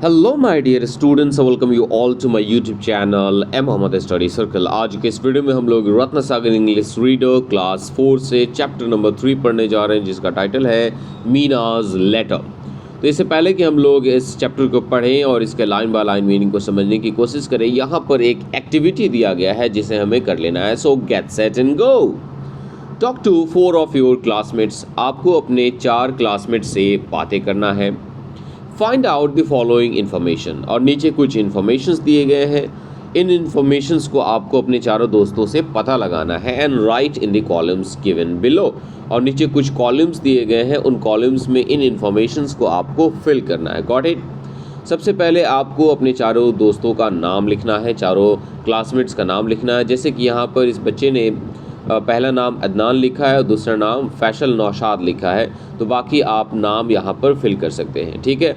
Hello my dear students, welcome you all to my YouTube channel M Mohammad study circle. आज के इस video में हम लोग Ratna Sagar English reader class 4 से चैप्टर नंबर 3 पढ़ने जा रहे हैं, जिसका टाइटल है मीनाज लेटर। तो इससे पहले कि हम लोग इस चैप्टर को पढ़ें और इसके लाइन बाय लाइन मीनिंग को समझने की कोशिश करें, यहाँ पर एक एक्टिविटी दिया गया है जिसे हमें कर लेना है। So get set and go. Talk to 4 of your classmates. आपको अपने 4 क्लासमेट से बातें करना है। Find out the following information, और नीचे कुछ इन्फॉर्मेशंस दिए गए हैं। इन इन्फॉर्मेशंस को आपको अपने चारों दोस्तों से पता लगाना है। And right in the columns given below, और नीचे कुछ कॉलम्स दिए गए हैं, उन कॉलम्स में इन इन्फॉर्मेशंस को आपको फिल करना है। Got it. सबसे पहले आपको अपने चारों दोस्तों का नाम लिखना है, चारों क्लासमेट्स का नाम लिखना है। जैसे कि यहाँ पर इस बच्चे ने पहला नाम अदनान लिखा है और दूसरा नाम फैसल नौशाद लिखा है, तो बाकी आप नाम यहाँ पर फिल कर सकते हैं। ठीक है।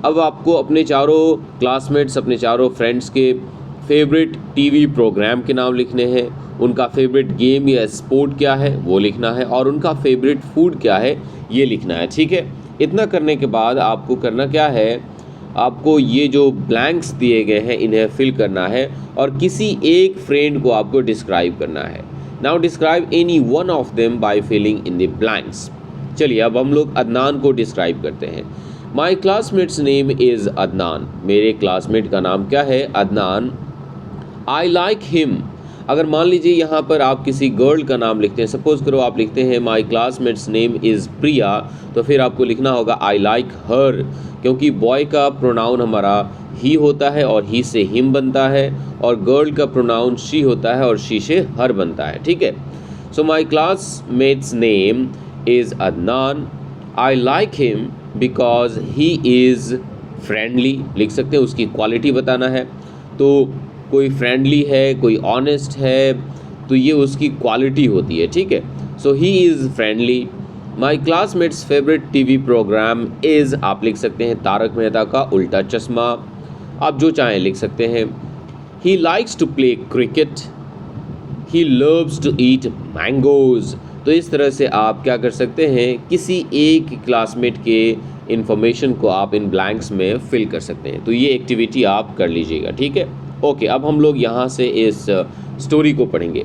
अब आपको अपने चारों क्लासमेट्स, अपने चारों फ्रेंड्स के फेवरेट टीवी प्रोग्राम के नाम लिखने हैं, उनका फेवरेट गेम या स्पोर्ट क्या है वो लिखना है, और उनका फेवरेट फूड क्या है ये लिखना है। ठीक है। इतना करने के बाद आपको करना क्या है, आपको ये जो ब्लैंक्स दिए गए हैं इन्हें फिल करना है, और किसी एक फ्रेंड को आपको डिस्क्राइब करना है। Now describe any one of them by filling in the blanks. चलिए अब हम लोग अदनान को डिस्क्राइब करते हैं। My classmate's name is Adnan. मेरे क्लासमेट का नाम क्या है? अदनान। I like him. अगर मान लीजिए यहाँ पर आप किसी गर्ल का नाम लिखते हैं, सपोज करो आप लिखते हैं माई क्लासमेट्स नेम इज़ प्रिया, तो फिर आपको लिखना होगा आई लाइक हर, क्योंकि बॉय का प्रोनाउन हमारा ही होता है और ही से हिम बनता है, और गर्ल का प्रोनाउन शी होता है और शी से हर बनता है। ठीक है। So my classmate's name is Adnan. I like him because he is friendly. लिख सकते हैं, उसकी क्वालिटी बताना है। तो कोई फ्रेंडली है, कोई ऑनेस्ट है, तो ये उसकी क्वालिटी होती है। ठीक है। So he is friendly. My classmate's favourite TV programme is, आप लिख सकते हैं तारक मेहता का उल्टा चश्मा, आप जो चाहें लिख सकते हैं। He likes to play cricket. He loves to eat mangoes. तो इस तरह से आप क्या कर सकते हैं, किसी एक क्लासमेट के इन्फॉर्मेशन को आप इन ब्लैंक्स में फिल कर सकते हैं। तो ये एक्टिविटी आप कर लीजिएगा। ठीक है। ओके, अब हम लोग यहाँ से इस स्टोरी को पढ़ेंगे।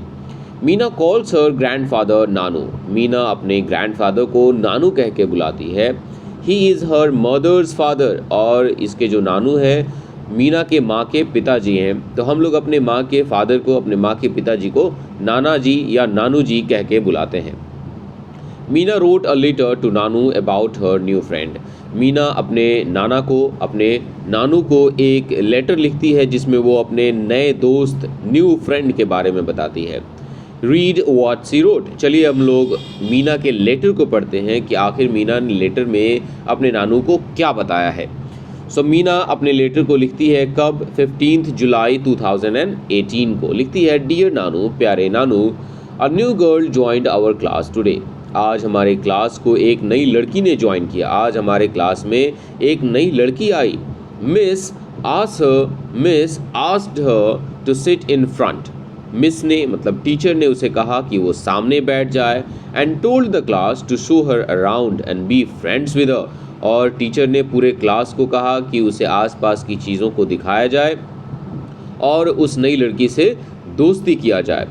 Meena calls her grandfather Nanu. Meena अपने ग्रैंडफादर को नानू कह के बुलाती है। He is her mother's father, और इसके जो नानू हैं मीना के माँ के पिताजी हैं। तो हम लोग अपने माँ के फादर को, अपने माँ के पिताजी को नाना जी या नानू जी कह के बुलाते हैं। Meena wrote a letter to Nanu about her new friend. Meena अपने नाना को, अपने नानू को एक लेटर लिखती है जिसमें वो अपने नए दोस्त, न्यू फ्रेंड के बारे में बताती है। Read what she wrote. चलिए हम लोग मीना के लेटर को पढ़ते हैं कि आखिर मीना ने लेटर में अपने नानू को क्या बताया है। सो मीना अपने लेटर को लिखती है कब? 15 जुलाई 2018 को लिखती है, डियर नानू, प्यारे नानू, a new girl joined our class today. आज हमारे क्लास को एक नई लड़की ने ज्वाइन किया। आज हमारे क्लास में एक नई लड़की आई। Miss asked her to sit in front. Miss ने, मतलब टीचर ने, उसे कहा कि वो सामने बैठ जाए। And told the class to show her around and be friends with her. और टीचर ने पूरे क्लास को कहा कि उसे आसपास की चीज़ों को दिखाया जाए और उस नई लड़की से दोस्ती किया जाए।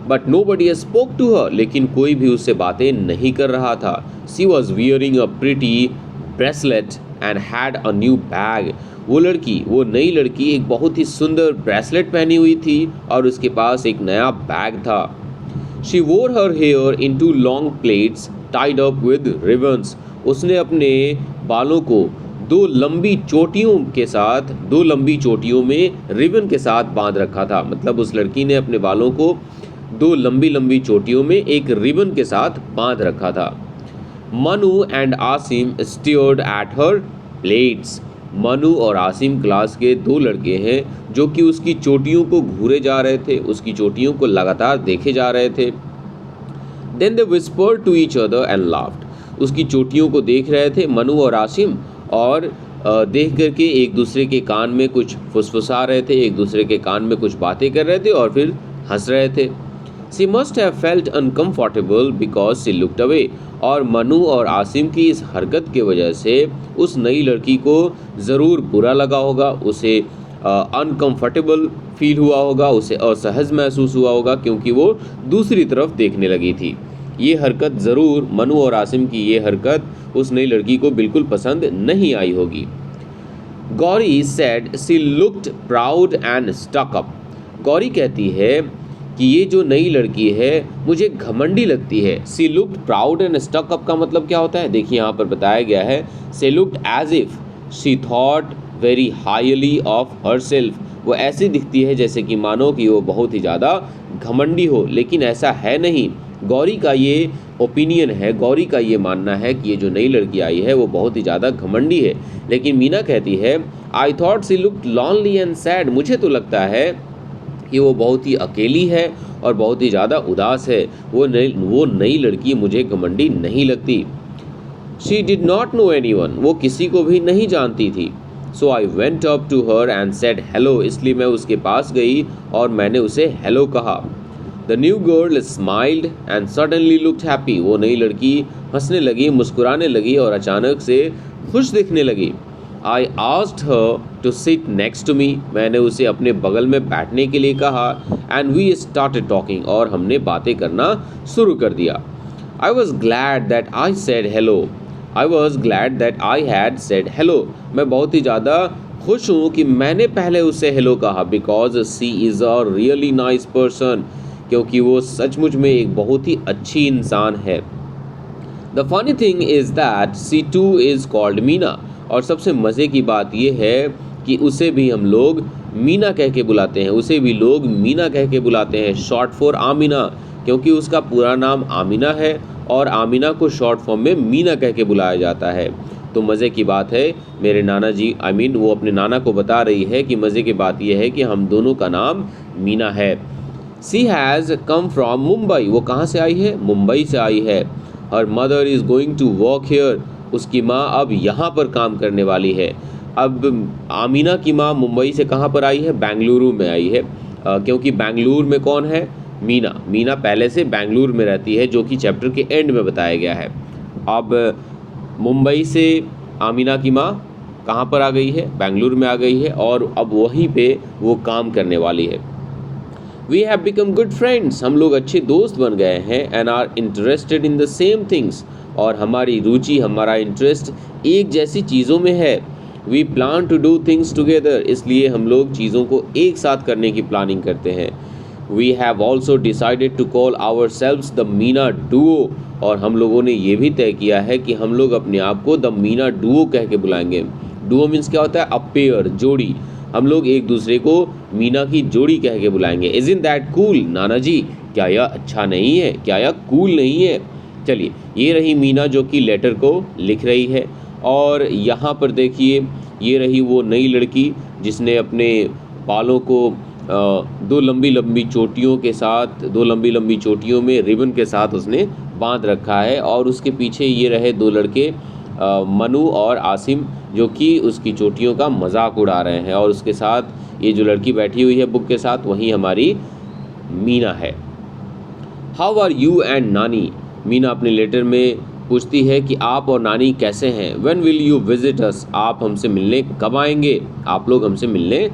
But nobody spoke to her, लेकिन कोई भी उससे बातें नहीं कर रहा था। She was wearing a pretty bracelet and had a new bag. वो नई लड़की एक बहुत ही सुंदर ब्रेसलेट पहनी हुई थी और उसके पास एक नया बैग था। She wore her hair in two long plaits tied up with ribbons. उसने अपने बालों को दो लंबी चोटियों में रिबन के साथ बांध रखा था। मतलब उस लड़की ने अपने बालों को दो लंबी चोटियों में एक रिबन के साथ बांध रखा था। Manu and Asim stared at her plates. Manu और आसिम क्लास के 2 लड़के हैं जो कि उसकी चोटियों को घूरे जा रहे थे, उसकी चोटियों को लगातार देखे जा रहे थे। Then they whispered to each other and laughed. उसकी चोटियों को देख रहे थे मनु और आसिम, और देख करके एक दूसरे के कान में कुछ फुसफुसा रहे थे, एक दूसरे के कान में कुछ बातें कर रहे थे और फिर हंस रहे थे। She must have felt uncomfortable because she looked away. और मनु और आसिम की इस हरकत की वजह से उस नई लड़की को ज़रूर बुरा लगा होगा, उसे अनकम्फर्टेबल फील हुआ होगा, उसे असहज महसूस हुआ होगा क्योंकि वो दूसरी तरफ देखने लगी थी। ये हरकत ज़रूर मनु और आसिम की ये हरकत उस नई लड़की को बिल्कुल पसंद नहीं आई होगी। Gauri said she looked proud and stuck up. Gauri कहती है कि ये जो नई लड़की है मुझे घमंडी लगती है। She looked proud and stuck up का मतलब क्या होता है, देखिए यहाँ पर बताया गया है, she looked as if she thought very highly of herself. वो ऐसी दिखती है जैसे कि मानो कि वो बहुत ही ज़्यादा घमंडी हो, लेकिन ऐसा है नहीं। गौरी का ये ओपिनियन है, गौरी का ये मानना है कि ये जो नई लड़की आई है वो बहुत ही ज़्यादा घमंडी है। लेकिन मीना कहती है I thought she looked lonely and sad. मुझे तो लगता है कि वो बहुत ही अकेली है और बहुत ही ज़्यादा उदास है। वो नई लड़की मुझे घमंडी नहीं लगती। She did not know anyone. वो किसी को भी नहीं जानती थी। So I went up to her and said hello. इसलिए मैं उसके पास गई और मैंने उसे हेलो कहा। The new girl smiled and suddenly looked happy. वो नई लड़की हंसने लगी, मुस्कुराने लगी और अचानक से खुश दिखने लगी। I asked her to sit next to me. मैंने उसे अपने बगल में बैठने के लिए कहा एंड वी स्टार्टेड टॉकिंग। और हमने बातें करना शुरू कर दिया। I was glad that I said hello. I was glad that I had said hello. मैं बहुत ही ज़्यादा खुश हूँ कि मैंने पहले उससे हेलो कहा, because she is a really nice person. क्योंकि वो सचमुच में एक बहुत ही अच्छी इंसान है। The funny thing is that she too is called Meena. और सबसे मज़े की बात यह है कि उसे भी हम लोग मीना कह के बुलाते हैं, उसे भी लोग मीना कह के बुलाते हैं, शॉर्ट फॉर आमिना, क्योंकि उसका पूरा नाम आमिना है और आमिना को शॉर्ट फॉर्म में मीना कह के बुलाया जाता है। तो मज़े की बात है, मेरे नाना जी वो अपने नाना को बता रही है कि मज़े की बात यह है कि हम दोनों का नाम मीना है। She has come from Mumbai. वो कहाँ से आई है? मुंबई से आई है। Her mother is going to work here. उसकी माँ अब यहाँ पर काम करने वाली है। अब आमिना की माँ मुंबई से कहाँ पर आई है? बेंगलुरु में आई है, क्योंकि बेंगलुरु में कौन है? मीना। मीना पहले से बेंगलुरु में रहती है, जो कि चैप्टर के एंड में बताया गया है। अब मुंबई से आमिना की माँ कहाँ पर आ गई है? बेंगलुरु में आ गई है और अब वहीं पे वो काम करने वाली है। We have become good friends. हम लोग अच्छे दोस्त बन गए हैं। And are interested in the same things. और हमारी रुचि, हमारा इंटरेस्ट एक जैसी चीज़ों में है। We plan to do things together. इसलिए हम लोग चीज़ों को एक साथ करने की प्लानिंग करते हैं। We have also decided to call ourselves the Meena duo. और हम लोगों ने ये भी तय किया है कि हम लोग अपने आप को द मीना डुओ कह के बुलाएंगे। डुओ मीन्स क्या होता है? अ पेयर, जोड़ी। हम लोग एक दूसरे को मीना की जोड़ी कह के बुलाएंगे। Is in that cool? नाना जी, क्या यह अच्छा नहीं है? क्या यह कूल नहीं है? चलिए, ये रही मीना जो कि लेटर को लिख रही है। और यहाँ पर देखिए, ये रही वो नई लड़की जिसने अपने बालों को दो लंबी लंबी चोटियों के साथ, दो लंबी लंबी चोटियों में रिबन के साथ उसने बांध रखा है। और उसके पीछे ये रहे दो लड़के, मनु और आसिम, जो कि उसकी चोटियों का मजाक उड़ा रहे हैं। और उसके साथ ये जो लड़की बैठी हुई है बुक के साथ, वही हमारी मीना है। हाउ आर यू एंड नानी? मीना अपने लेटर में पूछती है कि आप और नानी कैसे हैं। When will you visit us? आप हमसे मिलने कब आएंगे? आप लोग हमसे मिलने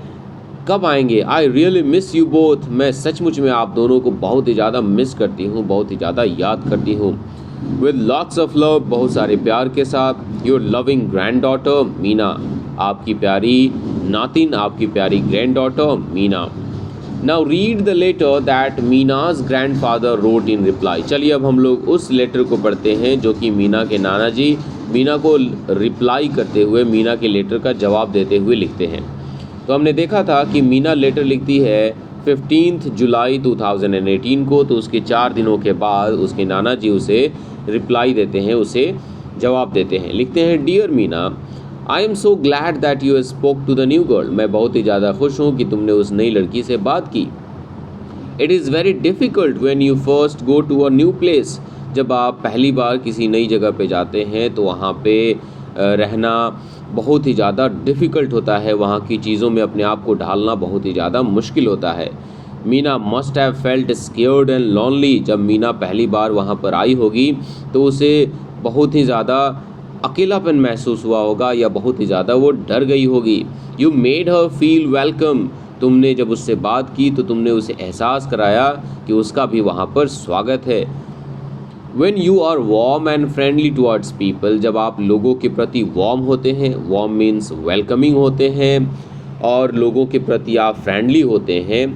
कब आएंगे? I really miss you both. मैं सचमुच में आप दोनों को बहुत ही ज़्यादा मिस करती हूँ, बहुत ही ज़्यादा याद करती हूँ। विद लॉट्स ऑफ लव, बहुत सारे प्यार के साथ, your loving granddaughter Meena. आपकी प्यारी नातिन, आपकी प्यारी granddaughter Meena. Now read the letter that Meena's grandfather wrote in reply. चलिए अब हम लोग उस लेटर को पढ़ते हैं जो कि मीना के नाना जी मीना को रिप्लाई करते हुए, मीना के लेटर का जवाब देते हुए लिखते हैं। तो हमने देखा था कि मीना लेटर लिखती है 15 जुलाई 2018 को। तो उसके 4 दिनों के बाद उसके नाना जी उसे रिप्लाई देते हैं, उसे जवाब देते हैं। लिखते हैं, dear Meena, I am so glad that you spoke to the new girl. मैं बहुत ही ज़्यादा खुश हूँ कि तुमने उस नई लड़की से बात की। It is very difficult when you first go to a new place. जब आप पहली बार किसी नई जगह पे जाते हैं तो वहाँ पे रहना बहुत ही ज़्यादा डिफ़िकल्ट होता है। वहाँ की चीज़ों में अपने आप को ढालना बहुत ही ज़्यादा मुश्किल होता है। Meena must have felt scared and lonely. जब मीना पहली बार वहाँ पर आई होगी तो उसे बहुत ही ज़्यादा अकेलापन महसूस हुआ होगा या बहुत ही ज़्यादा वो डर गई होगी। You made her feel welcome. तुमने जब उससे बात की तो तुमने उसे एहसास कराया कि उसका भी वहाँ पर स्वागत है। When you are warm and friendly towards people, जब आप लोगों के प्रति वार्म होते हैं, वार्म मीन्स वेलकमिंग होते हैं, और लोगों के प्रति आप फ्रेंडली होते हैं,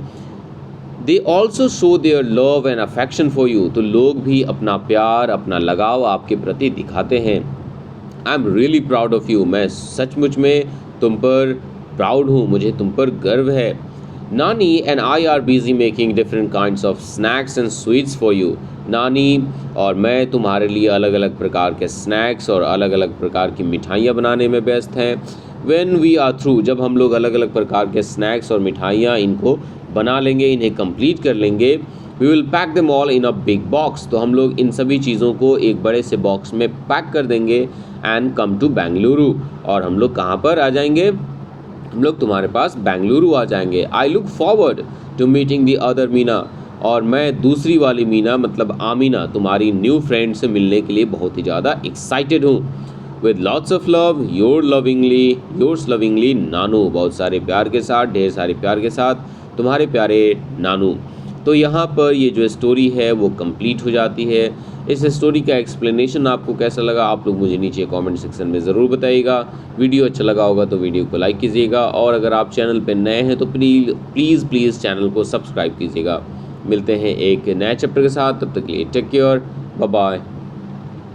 they also show their love and affection for you. तो लोग भी अपना प्यार, अपना लगाव आपके प्रति दिखाते हैं। I am really proud of you. मैं सचमुच में तुम पर प्राउड हूँ, मुझे तुम पर गर्व है। नानी and I R busy making different kinds of snacks and sweets for you. नानी और मैं तुम्हारे लिए अलग अलग प्रकार के स्नैक्स और अलग अलग प्रकार की मिठाइयाँ बनाने में व्यस्त हैं। व्हेन वी आर थ्रू, जब हम लोग अलग अलग प्रकार के स्नैक्स और मिठाइयाँ इनको बना लेंगे, इन्हें कंप्लीट कर लेंगे, we will pack them all in a big box. तो हम लोग इन सभी चीज़ों को एक बड़े से बॉक्स में पैक कर देंगे एंड कम टू बेंगलुरु। और हम लोग कहाँ पर आ जाएंगे? हम लोग तुम्हारे पास बेंगलुरु आ जाएंगे। I look forward to meeting the other Meena. और मैं दूसरी वाली मीना मतलब आमीना, तुम्हारी न्यू फ्रेंड से मिलने के लिए बहुत ही ज़्यादा एक्साइटेड हूँ। With lots of love, yours lovingly nanu. बहुत सारे प्यार के साथ, ढेर सारे प्यार के साथ तुम्हारे प्यारे नानू। तो यहाँ पर ये जो स्टोरी है वो कंप्लीट हो जाती है। इस स्टोरी का एक्सप्लेनेशन आपको कैसा लगा आप लोग मुझे नीचे कमेंट सेक्शन में ज़रूर बताइएगा। वीडियो अच्छा लगा होगा तो वीडियो को लाइक कीजिएगा, और अगर आप चैनल पर नए हैं तो प्लीज़ चैनल को सब्सक्राइब कीजिएगा। मिलते हैं एक नए चैप्टर के साथ, तब तक के लिए टेक केयर, बाय बाय।